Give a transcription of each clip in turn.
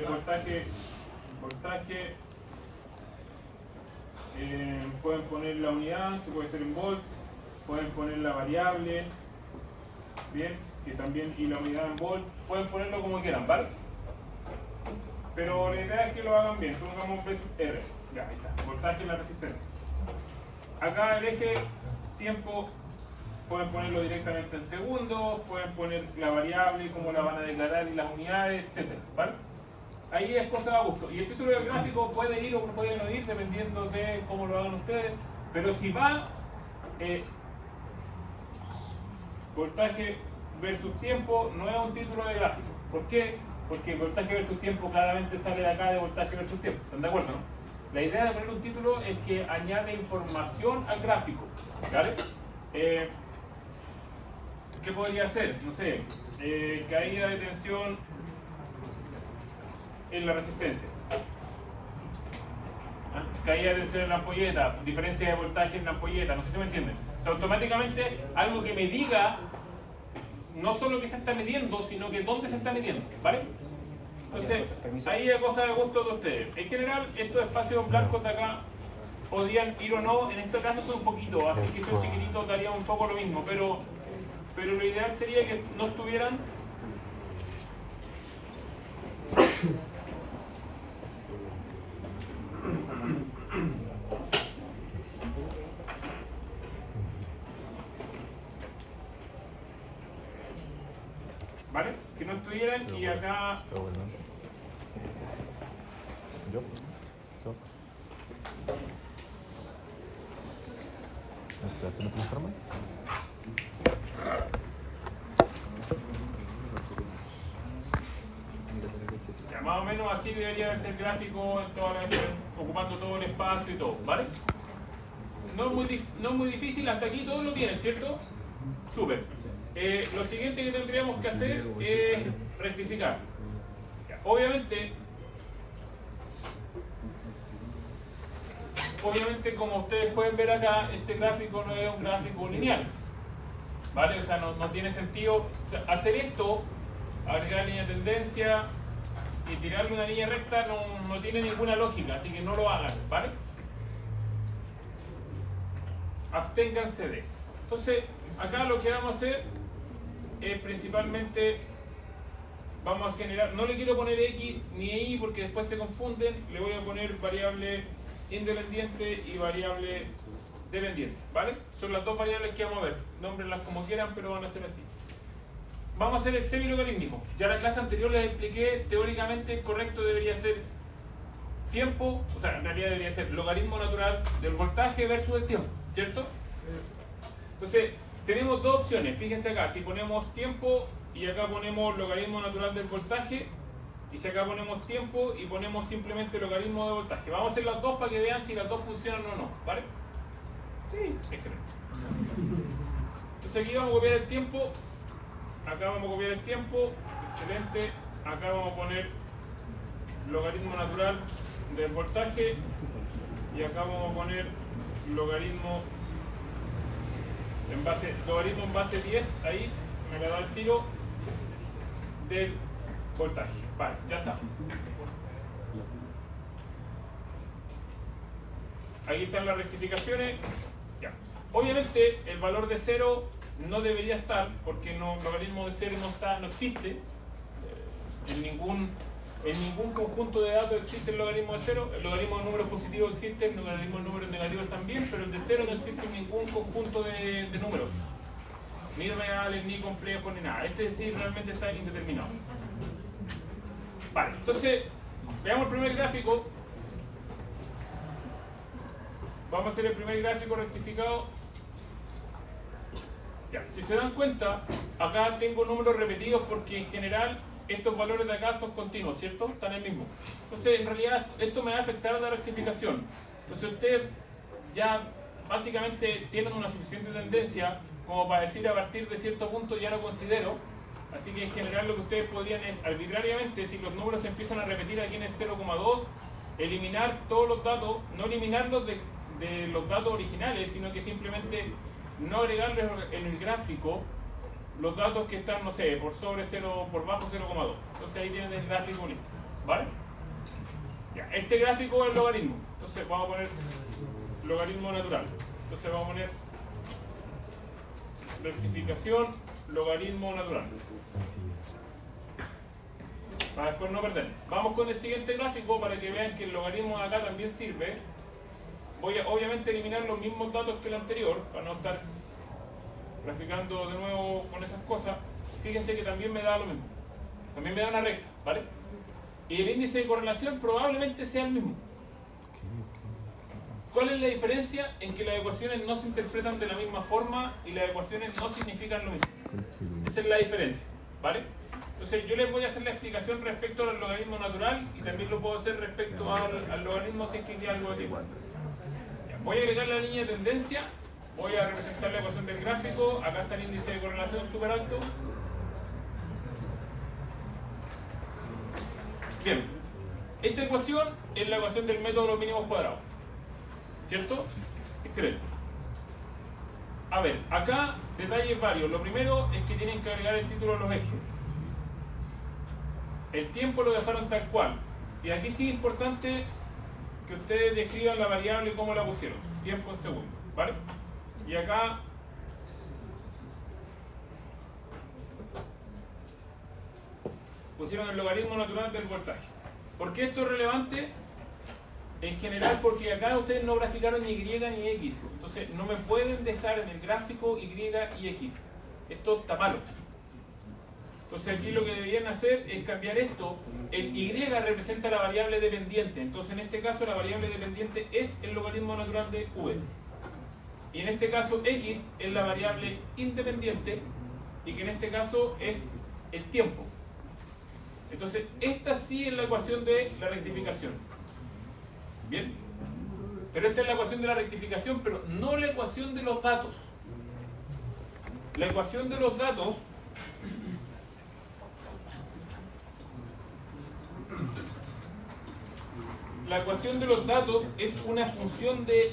voltaje, pueden poner la unidad, que puede ser en volt, pueden poner la variable, bien, que también, y la unidad en volt, pueden ponerlo como quieran, ¿vale? Pero la idea es que lo hagan bien, supongamos versus R, ya, ahí está, voltaje en la resistencia. Acá el eje tiempo, pueden ponerlo directamente en segundos, pueden poner la variable, cómo la van a declarar y las unidades, etc. ¿Vale? Ahí es cosa a gusto. Y el título del gráfico puede ir o puede no ir dependiendo de cómo lo hagan ustedes. Pero si va voltaje versus tiempo, no es un título de gráfico. ¿Por qué? Porque voltaje versus tiempo claramente sale de acá de voltaje versus tiempo. ¿Están de acuerdo, no? La idea de poner un título es que añade información al gráfico. ¿Vale? ¿Qué podría ser? No sé, caída de tensión en la resistencia. ¿Ah? Caída de tensión en la ampolleta, diferencia de voltaje en la ampolleta, no sé si me entienden. O sea, automáticamente algo que me diga no solo que se está midiendo, sino que dónde se está midiendo, ¿vale? Entonces, ahí es cosa de gusto de ustedes. En general, estos espacios blancos de acá podrían ir o no, en este caso son un poquito, así que esos chiquititos darían un poco lo mismo, pero lo ideal sería que no estuvieran ¿vale? Que no estuvieran y acá ya, más o menos así debería ser el gráfico en toda ocupando todo el espacio y todo, ¿vale? No es muy difícil, hasta aquí todos lo tienen, ¿cierto? Súper. Lo siguiente que tendríamos que hacer es rectificar. Obviamente, como ustedes pueden ver acá, este gráfico no es un gráfico lineal, ¿vale? O sea, no tiene sentido. O sea, hacer esto, agregar línea de tendencia y tirarle una línea recta no tiene ninguna lógica, así que no lo hagan, ¿vale? Absténganse de. Entonces, acá lo que vamos a hacer es principalmente, vamos a generar, no le quiero poner X ni Y porque después se confunden, le voy a poner variable independiente y variable dependiente, ¿vale? Son las dos variables que vamos a ver, nómbrenlas como quieran, pero van a ser así. Vamos a hacer el semi-logarítmico. Ya en la clase anterior les expliqué, teóricamente el correcto debería ser tiempo, o sea, en realidad debería ser logaritmo natural del voltaje versus el tiempo, ¿cierto? Entonces, tenemos dos opciones, fíjense acá, si ponemos tiempo y acá ponemos logaritmo natural del voltaje, y si acá ponemos tiempo y ponemos simplemente logaritmo de voltaje. Vamos a hacer las dos para que vean si las dos funcionan o no, ¿vale? Sí, excelente. Entonces aquí vamos a copiar el tiempo, acá vamos a copiar el tiempo, excelente, acá vamos a poner logaritmo natural del voltaje y acá vamos a poner logaritmo en base 10, ahí me la da el tiro del voltaje. Vale, ya está. Aquí están las rectificaciones. Ya. Obviamente el valor de 0 no debería estar porque el logaritmo de 0 no existe. En ningún conjunto de datos existe el logaritmo de 0. El logaritmo de números positivos existe, el logaritmo de números negativos también, pero el de 0 no existe en ningún conjunto de números. Ni reales, ni complejos, ni nada. Este sí realmente está indeterminado. Vale, entonces, veamos el primer gráfico. Vamos a hacer el primer gráfico rectificado. Ya, si se dan cuenta, acá tengo números repetidos porque en general estos valores de acá son continuos, ¿cierto? Están en el mismo. Entonces, en realidad, esto me va a afectar a la rectificación. Entonces, ustedes ya básicamente tienen una suficiente tendencia como para decir a partir de cierto punto ya lo considero. Así que en general lo que ustedes podrían es arbitrariamente, si los números se empiezan a repetir aquí en el 0,2, eliminar todos los datos, no eliminarlos de los datos originales, sino que simplemente no agregarles en el gráfico los datos que están, no sé, por sobre 0, por bajo 0,2. Entonces ahí tienen el gráfico listo. ¿Vale? Ya, este gráfico es el logaritmo. Entonces vamos a poner logaritmo natural. Entonces vamos a poner rectificación, logaritmo natural. Para después no perder. Vamos con el siguiente gráfico para que vean que el logaritmo de acá también sirve. Voy a obviamente eliminar los mismos datos que el anterior para no estar graficando de nuevo con esas cosas. Fíjense que también me da lo mismo. También me da una recta, ¿vale? Y el índice de correlación probablemente sea el mismo. ¿Cuál es la diferencia? En que las ecuaciones no se interpretan de la misma forma y las ecuaciones no significan lo mismo. Esa es la diferencia, ¿vale? Entonces yo les voy a hacer la explicación respecto al logaritmo natural y también lo puedo hacer respecto al logaritmo si es que queda algo de igual. Voy a agregar la línea de tendencia, voy a representar la ecuación del gráfico, acá está el índice de correlación súper alto. Bien, esta ecuación es la ecuación del método de los mínimos cuadrados, ¿cierto? Excelente. A ver, acá detalles varios. Lo primero es que tienen que agregar el título de los ejes. El tiempo lo dejaron tal cual. Y aquí sí es importante que ustedes describan la variable y cómo la pusieron. Tiempo en segundos, ¿vale? Y acá pusieron el logaritmo natural del voltaje. ¿Por qué esto es relevante? En general porque acá ustedes no graficaron ni Y ni X. Entonces no me pueden dejar en el gráfico Y y X. Esto está malo. Entonces aquí lo que deberían hacer es cambiar esto. El Y representa la variable dependiente. Entonces en este caso la variable dependiente es el logaritmo natural de V. Y en este caso X es la variable independiente y que en este caso es el tiempo. Entonces esta sí es la ecuación de la rectificación. Bien. Pero esta es la ecuación de la rectificación, pero no la ecuación de los datos. La ecuación de los datos es una función del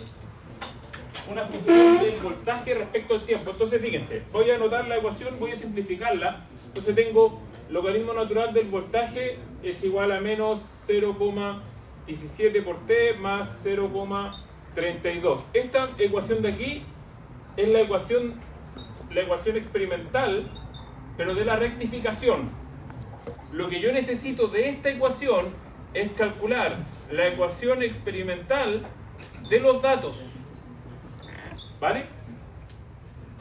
voltaje respecto al tiempo. Entonces fíjense, voy a anotar la ecuación, voy a simplificarla. Entonces tengo logaritmo natural del voltaje es igual a menos 0,17 por t más 0,32. Esta ecuación de aquí es la ecuación experimental, pero de la rectificación. Lo que yo necesito de esta ecuación es calcular la ecuación experimental de los datos, ¿vale?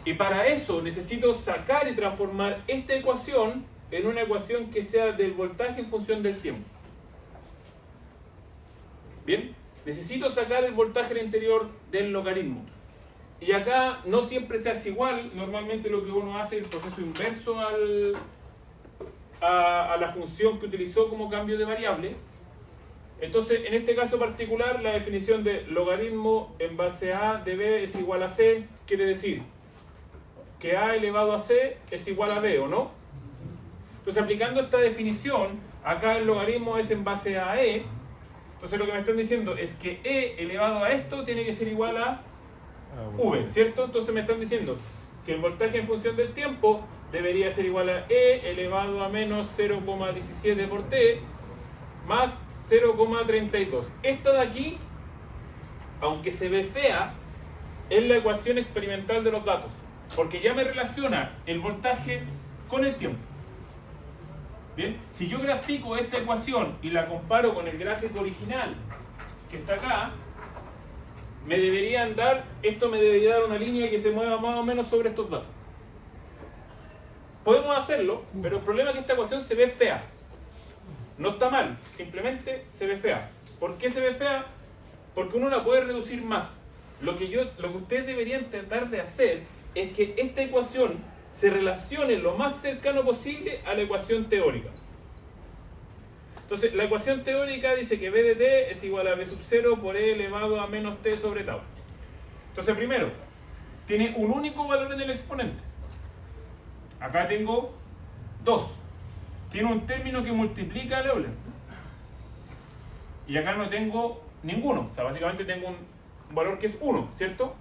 Y para eso necesito sacar y transformar esta ecuación en una ecuación que sea del voltaje en función del tiempo. Bien, necesito sacar el voltaje al interior del logaritmo. Y acá no siempre se hace igual. Normalmente lo que uno hace es el proceso inverso a la función que utilizó como cambio de variable. Entonces, en este caso particular, la definición de logaritmo en base a de b es igual a c, quiere decir que a elevado a c es igual a b, ¿o no? Entonces, aplicando esta definición, acá el logaritmo es en base a e. Entonces, lo que me están diciendo es que e elevado a esto tiene que ser igual a v, ¿cierto? Entonces, me están diciendo que el voltaje en función del tiempo debería ser igual a e elevado a menos 0,17 por t más 0,32. Esta de aquí, aunque se ve fea, es la ecuación experimental de los datos, porque ya me relaciona el voltaje con el tiempo. Bien, si yo grafico esta ecuación y la comparo con el gráfico original que está acá, esto me debería dar una línea que se mueva más o menos sobre estos datos. Podemos hacerlo, pero el problema es que esta ecuación se ve fea. No está mal, simplemente se ve fea. ¿Por qué se ve fea? Porque uno la puede reducir más. Lo que ustedes deberían tratar de hacer es que esta ecuación se relacione lo más cercano posible a la ecuación teórica. Entonces, la ecuación teórica dice que b de t es igual a b sub 0 por e elevado a menos t sobre tau. Entonces, primero, tiene un único valor en el exponente. Acá tengo 2. Tiene un término que multiplica el Euler. Y acá no tengo ninguno. O sea, básicamente tengo un valor que es 1, ¿cierto?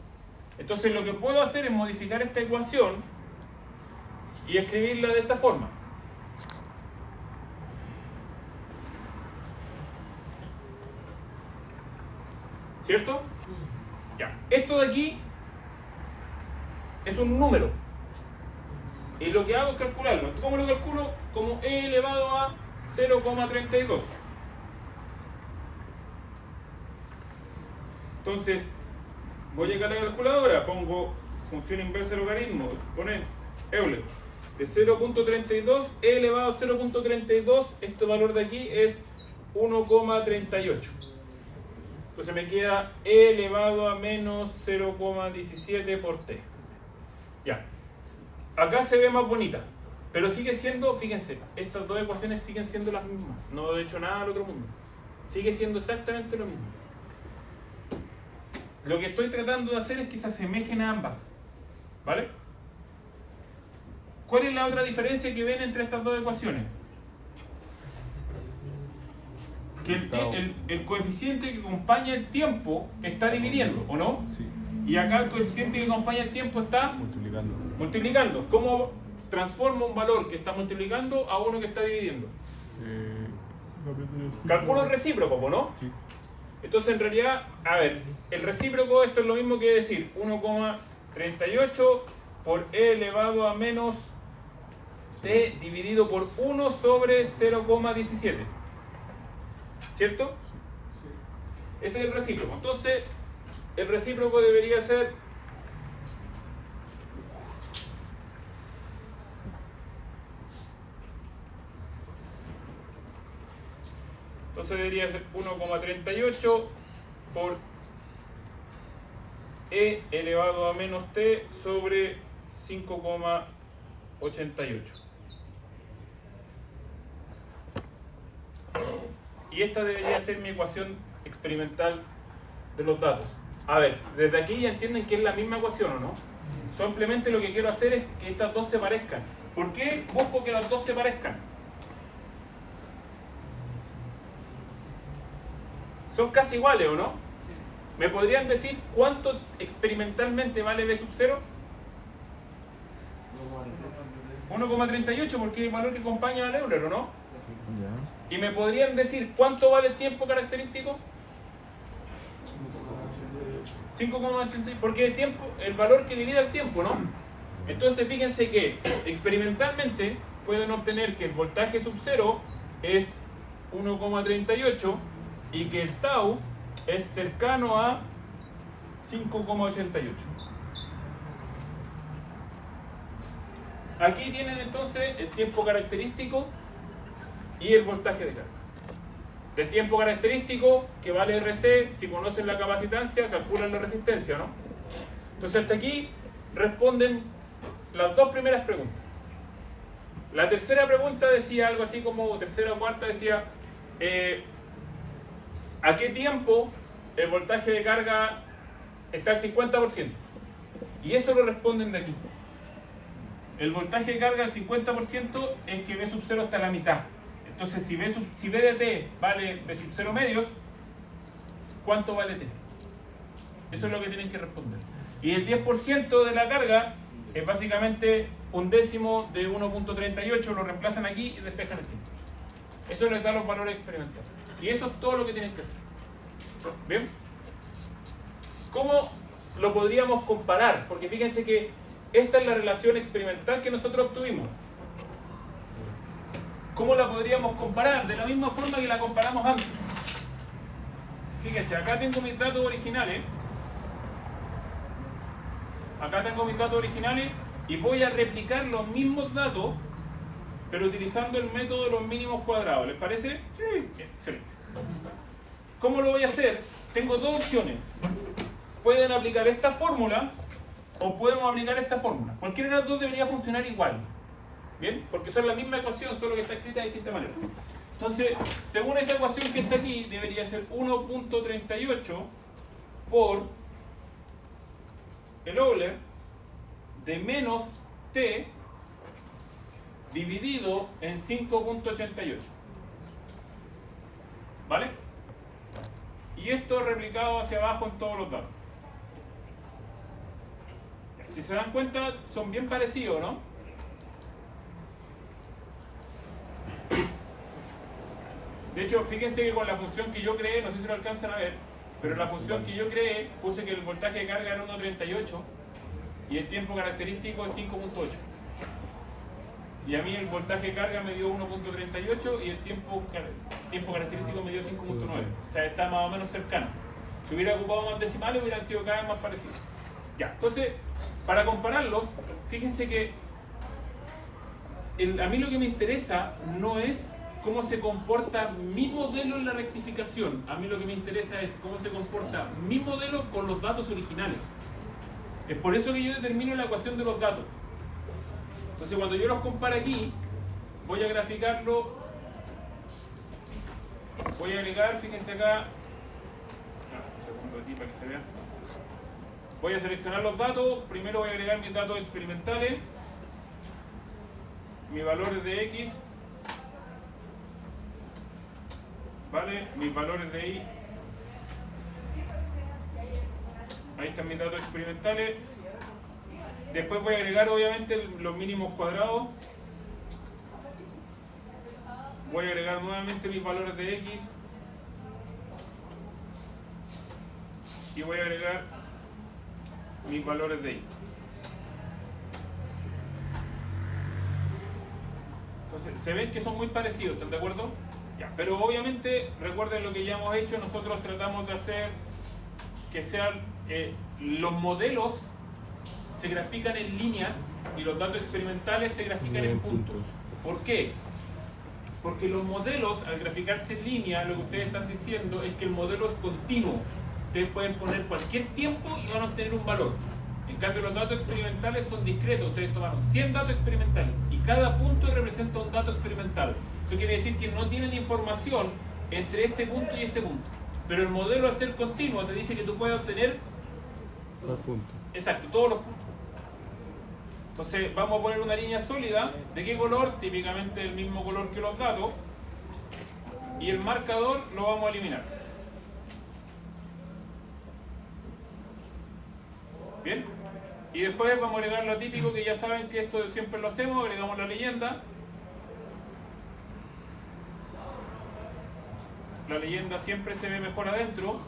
Entonces lo que puedo hacer es modificar esta ecuación y escribirla de esta forma. ¿Cierto? Ya. Esto de aquí es un número. Y lo que hago es calcularlo. ¿Cómo lo calculo? Como e elevado a 0,32. Entonces, voy a la calculadora, pongo función inversa de logaritmo, pones Euler, de 0,32, e elevado a 0,32, este valor de aquí es 1,38. Entonces me queda e elevado a menos 0,17 por t. Ya. Acá se ve más bonita, pero sigue siendo, fíjense, estas dos ecuaciones siguen siendo las mismas. No he hecho nada al otro mundo. Sigue siendo exactamente lo mismo. Lo que estoy tratando de hacer es que se asemejen a ambas. ¿Vale? ¿Cuál es la otra diferencia que ven entre estas dos ecuaciones? Que el coeficiente que acompaña el tiempo está dividiendo, ¿o no? Sí. Y acá el coeficiente que acompaña el tiempo está multiplicando. ¿Cómo transforma un valor que está multiplicando a uno que está dividiendo? Calculo el recíproco, ¿no? Sí. Entonces en realidad, a ver, el recíproco, esto es lo mismo que decir 1,38 por e elevado a menos t dividido por 1 sobre 0,17. ¿Cierto? Sí. Ese es el recíproco. Entonces, el recíproco debería ser entonces debería ser 1,38 por e elevado a menos t sobre 5,88. Y esta debería ser mi ecuación experimental de los datos. A ver, desde aquí ya entienden que es la misma ecuación, ¿o no? Simplemente lo que quiero hacer es que estas dos se parezcan. ¿Por qué busco que las dos se parezcan? Son casi iguales, ¿o no? ¿Me podrían decir cuánto experimentalmente vale B sub 0? 1,38 porque es el valor que acompaña al Euler, ¿o no? ¿Y me podrían decir cuánto vale el tiempo característico? 5,88, porque el tiempo, el valor que divide el tiempo, ¿no? Entonces fíjense que experimentalmente pueden obtener que el voltaje sub 0 es 1,38 y que el tau es cercano a 5,88. Aquí tienen entonces el tiempo característico y el voltaje de carga. Del tiempo característico, que vale RC, si conocen la capacitancia, calculan la resistencia, ¿no? Entonces hasta aquí responden las dos primeras preguntas. La tercera pregunta decía algo así como, o tercera o cuarta decía, ¿a qué tiempo el voltaje de carga está al 50%? Y eso lo responden de aquí. El voltaje de carga al 50% es que B sub 0 está a la mitad. Entonces, si B de t vale B sub 0 medios, ¿cuánto vale t? Eso es lo que tienen que responder. Y el 10% de la carga es básicamente un décimo de 1,38, lo reemplazan aquí y despejan el tiempo. Eso les da los valores experimentales. Y eso es todo lo que tienen que hacer. ¿Bien? ¿Cómo lo podríamos comparar? Porque fíjense que esta es la relación experimental que nosotros obtuvimos. ¿Cómo la podríamos comparar? De la misma forma que la comparamos antes. Fíjense, acá tengo mis datos originales. Acá tengo mis datos originales y voy a replicar los mismos datos, pero utilizando el método de los mínimos cuadrados. ¿Les parece? Sí. Bien, excelente. ¿Cómo lo voy a hacer? Tengo dos opciones. Pueden aplicar esta fórmula o podemos aplicar esta fórmula. Cualquiera de las dos debería funcionar igual. ¿Bien? Porque son la misma ecuación, solo que está escrita de distinta manera. Entonces, según esa ecuación que está aquí, debería ser 1,38 por el Euler de menos t dividido en 5,88. ¿Vale? Y esto replicado hacia abajo en todos los datos. Si se dan cuenta, son bien parecidos, ¿no? De hecho, fíjense que con la función que yo creé, no sé si lo alcanzan a ver, pero la función que yo creé puse que el voltaje de carga era 1.38 y el tiempo característico es 5.8. Y a mí el voltaje de carga me dio 1.38 y el tiempo característico me dio 5.9. O sea, está más o menos cercano. Si hubiera ocupado más decimales hubieran sido cada vez más parecidos. Ya, entonces, para compararlos, fíjense que a mí lo que me interesa no es cómo se comporta mi modelo en la rectificación. A mí lo que me interesa es cómo se comporta mi modelo con los datos originales. Es por eso que yo determino la ecuación de los datos. Entonces, cuando yo los comparo aquí, voy a graficarlo. Voy a agregar, fíjense acá. Un segundo aquí para que se vea. Voy a seleccionar los datos. Primero voy a agregar mis datos experimentales. Mis valores de X. ¿Vale? Mis valores de Y. Ahí están mis datos experimentales. Después voy a agregar obviamente los mínimos cuadrados. Voy a agregar nuevamente mis valores de X. Y voy a agregar mis valores de Y. Entonces, se ven que son muy parecidos, ¿están de acuerdo? Ya, pero obviamente, recuerden lo que ya hemos hecho, nosotros tratamos de hacer que sean los modelos se grafican en líneas y los datos experimentales se grafican en puntos. ¿Por qué? Porque los modelos, al graficarse en línea, lo que ustedes están diciendo es que el modelo es continuo. Ustedes pueden poner cualquier tiempo y van a obtener un valor. En cambio, los datos experimentales son discretos. Ustedes tomaron 100 datos experimentales y cada punto representa un dato experimental. Eso quiere decir que no tienen información entre este punto y este punto. Pero el modelo, al ser continuo, te dice que tú puedes obtener los puntos. Exacto, todos los puntos. Entonces, vamos a poner una línea sólida. ¿De qué color? Típicamente el mismo color que los datos. Y el marcador lo vamos a eliminar. Bien. Y después vamos a agregar lo típico, que ya saben que esto siempre lo hacemos. Agregamos la leyenda. La leyenda siempre se ve mejor adentro.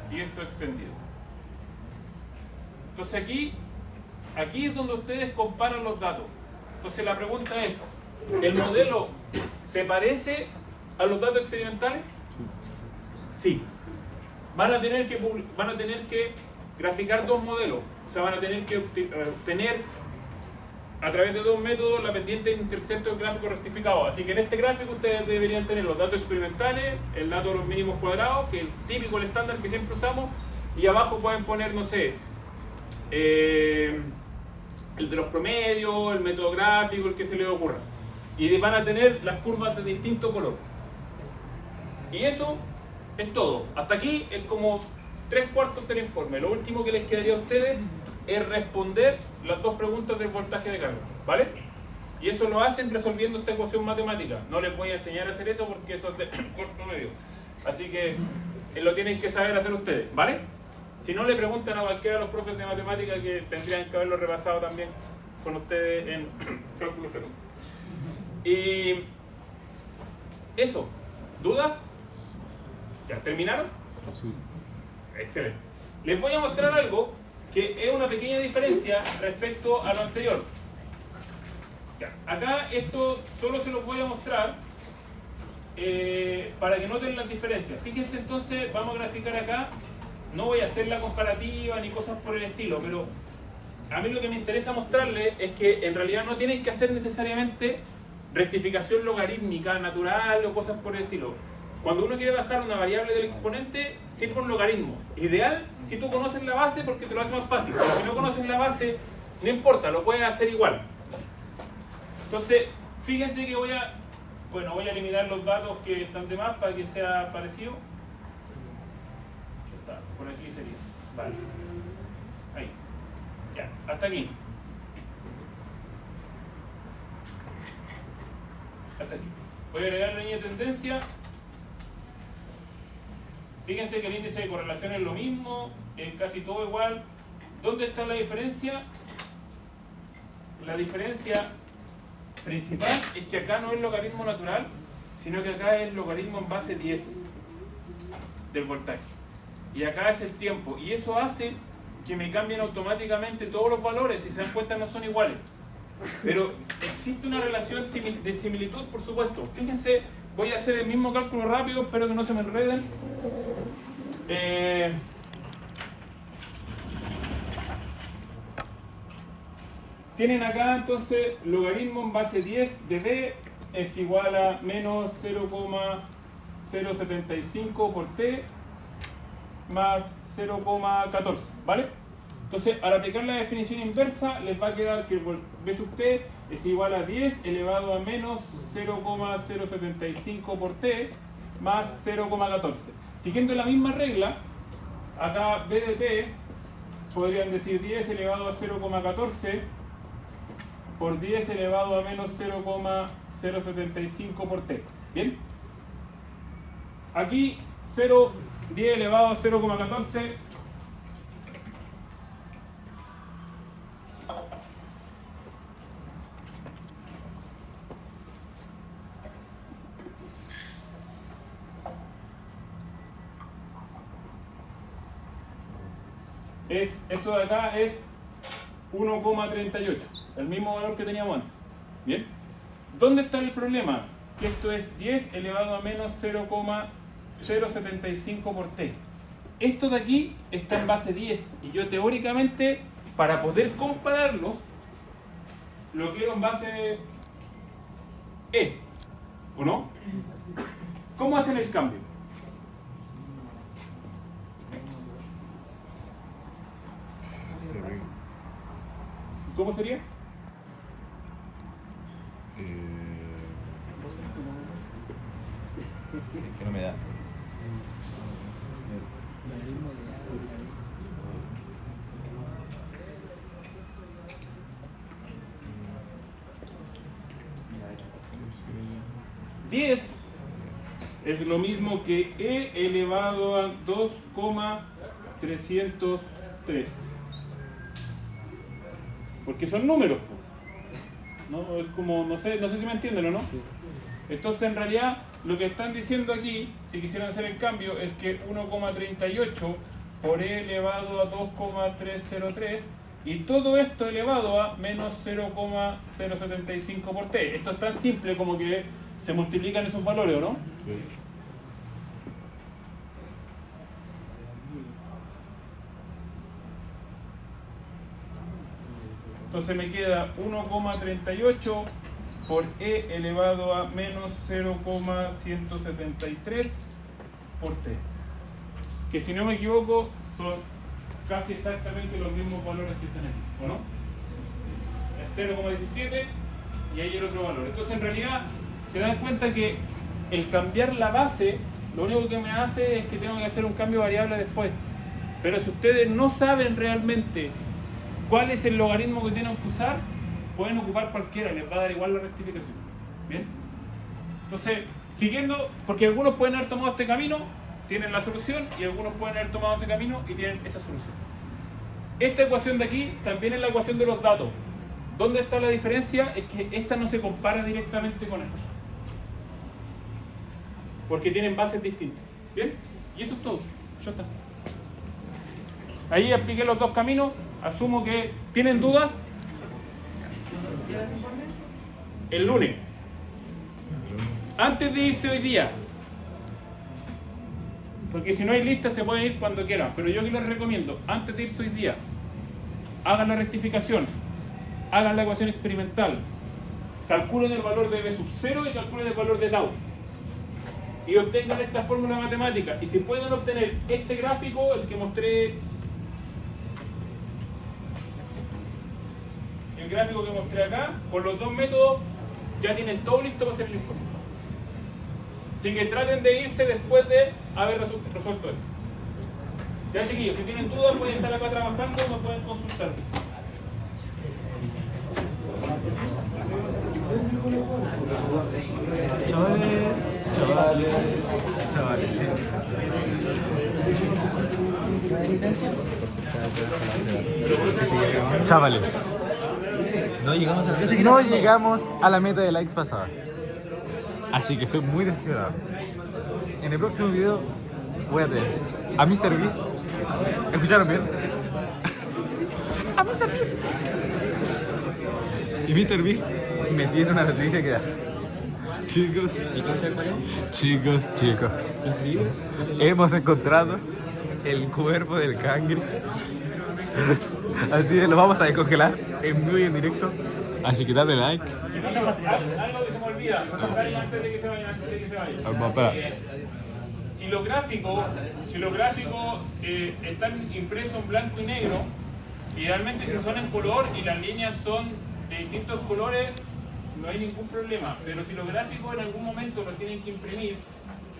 Y esto extendido. Entonces aquí es donde ustedes comparan los datos. Entonces la pregunta es, ¿el modelo se parece a los datos experimentales? Sí. Van a tener que graficar dos modelos. O sea, van a tener que obtener a través de dos métodos la pendiente de intercepto del gráfico rectificado. Así que en este gráfico ustedes deberían tener los datos experimentales, el dato de los mínimos cuadrados, que es el típico, el estándar que siempre usamos, y abajo pueden poner, no sé, el de los promedios, el método gráfico, el que se les ocurra. Y van a tener las curvas de distinto color. Y eso es todo. Hasta aquí es como 3/4 del informe. Lo último que les quedaría a ustedes es responder las dos preguntas del voltaje de carga, ¿vale? Y eso lo hacen resolviendo esta ecuación matemática. No les voy a enseñar a hacer eso porque eso es de corto medio. Así que lo tienen que saber hacer ustedes, ¿vale? Si no, le preguntan a cualquiera de los profes de matemática, que tendrían que haberlo repasado también con ustedes en cálculo cero. Y eso, ¿dudas? ¿Ya terminaron? Sí. Excelente. Les voy a mostrar algo que es una pequeña diferencia respecto a lo anterior. Ya, acá esto solo se los voy a mostrar para que noten las diferencias. Fíjense entonces, vamos a graficar acá. No voy a hacer la comparativa ni cosas por el estilo, pero a mí lo que me interesa mostrarles es que en realidad no tienen que hacer necesariamente rectificación logarítmica, natural o cosas por el estilo. Cuando uno quiere bajar una variable del exponente, sirve un logaritmo. Ideal si tú conoces la base, porque te lo hace más fácil. Pero si no conoces la base, no importa, lo puedes hacer igual. Entonces, fíjense que voy a eliminar los datos que están de más para que sea parecido. Por aquí sería. Vale. Ahí. Ya, hasta aquí. Hasta aquí. Voy a agregar la línea de tendencia. Fíjense que el índice de correlación es lo mismo, es casi todo igual. ¿Dónde está la diferencia? La diferencia principal es que acá no es logaritmo natural, sino que acá es el logaritmo en base 10 del voltaje. Y acá es el tiempo. Y eso hace que me cambien automáticamente todos los valores. Si se dan cuenta, no son iguales. Pero existe una relación de similitud, por supuesto. Fíjense, voy a hacer el mismo cálculo rápido, espero que no se me enreden. Tienen acá entonces logaritmo en base 10 de b es igual a menos 0,075 por t más 0,14, ¿vale? Entonces, al aplicar la definición inversa, les va a quedar que b sub t es igual a 10 elevado a menos 0,075 por t más 0,14. Siguiendo la misma regla, acá b de t podrían decir 10 elevado a 0,14 por 10 elevado a menos 0,075 por t. ¿Bien? Aquí 10 elevado a 0,14 esto de acá es 1,38, el mismo valor que teníamos antes. ¿Bien? ¿Dónde está el problema? Que esto es 10 elevado a menos 0,075 por t. Esto de aquí está en base 10 y yo teóricamente, para poder compararlos, lo quiero en base E, ¿o no? ¿Cómo hacen el cambio? ¿Cómo sería? Que no me da. $10 es lo mismo que E elevado a 2,303. Porque son números, ¿no? Es como, no sé si me entienden o no. Entonces, en realidad, lo que están diciendo aquí, si quisieran hacer el cambio, es que 1,38 por E elevado a 2,303 y todo esto elevado a menos 0,075 por T. Esto es tan simple como que se multiplican esos valores, ¿o no? Sí. Entonces me queda 1,38 por E elevado a menos 0,173 por T. Que si no me equivoco son casi exactamente los mismos valores que están aquí, ¿o no? Es 0,17 y ahí el otro valor. Entonces en realidad se dan cuenta que el cambiar la base lo único que me hace es que tengo que hacer un cambio variable después. Pero si ustedes no saben realmente cuál es el logaritmo que tienen que usar, pueden ocupar cualquiera, les va a dar igual la rectificación. ¿Bien? Entonces, siguiendo, porque algunos pueden haber tomado este camino, tienen la solución, y algunos pueden haber tomado ese camino y tienen esa solución. Esta ecuación de aquí también es la ecuación de los datos. ¿Dónde está la diferencia? Es que esta no se compara directamente con esta, porque tienen bases distintas. ¿Bien? Y eso es todo. Ya está. Ahí apliqué los dos caminos. Asumo que tienen dudas. El lunes. Antes de irse hoy día. Porque si no hay lista se pueden ir cuando quieran. Pero yo que les recomiendo, antes de irse hoy día, hagan la rectificación, hagan la ecuación experimental, calculen el valor de B sub 0 y calculen el valor de tau. Y obtengan esta fórmula matemática. Y si pueden obtener este gráfico, el que mostré, el gráfico que mostré acá, con los dos métodos, ya tienen todo listo para hacer el informe. Así que traten de irse después de haber resuelto esto. Ya, chiquillos, si tienen dudas pueden estar acá trabajando, me pueden consultar. Chavales, no llegamos a la meta de likes pasada. Así que estoy muy decepcionado. En el próximo video voy a tener a Mr. Beast. ¿Escucharon bien? A Mr. Beast. Y Mr. Beast me tiene una noticia que dar. Chicos, chicos. Hemos encontrado el cuerpo del cangre. Así que lo vamos a descongelar en vivo y en directo. Así que dale like. Algo que se me olvida, antes de que se vayan, Vamos, espera. Si los gráficos están impresos en blanco y negro, idealmente si son en color y las líneas son de distintos colores, no hay ningún problema. Pero si los gráficos en algún momento los tienen que imprimir,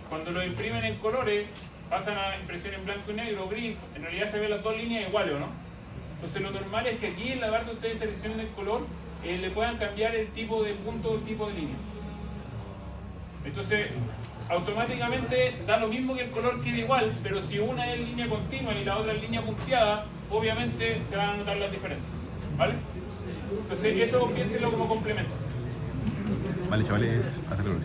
cuando los imprimen en colores, pasan a impresión en blanco y negro, gris, en realidad se ven las dos líneas iguales, ¿o no? Entonces lo normal es que aquí en la parte ustedes seleccionen el color, le puedan cambiar el tipo de punto o el tipo de línea. Entonces, automáticamente da lo mismo que el color quede igual, pero si una es línea continua y la otra es línea punteada, obviamente se van a notar las diferencias, ¿vale? Entonces eso piénsenlo como complemento. Vale, chavales, hasta luego.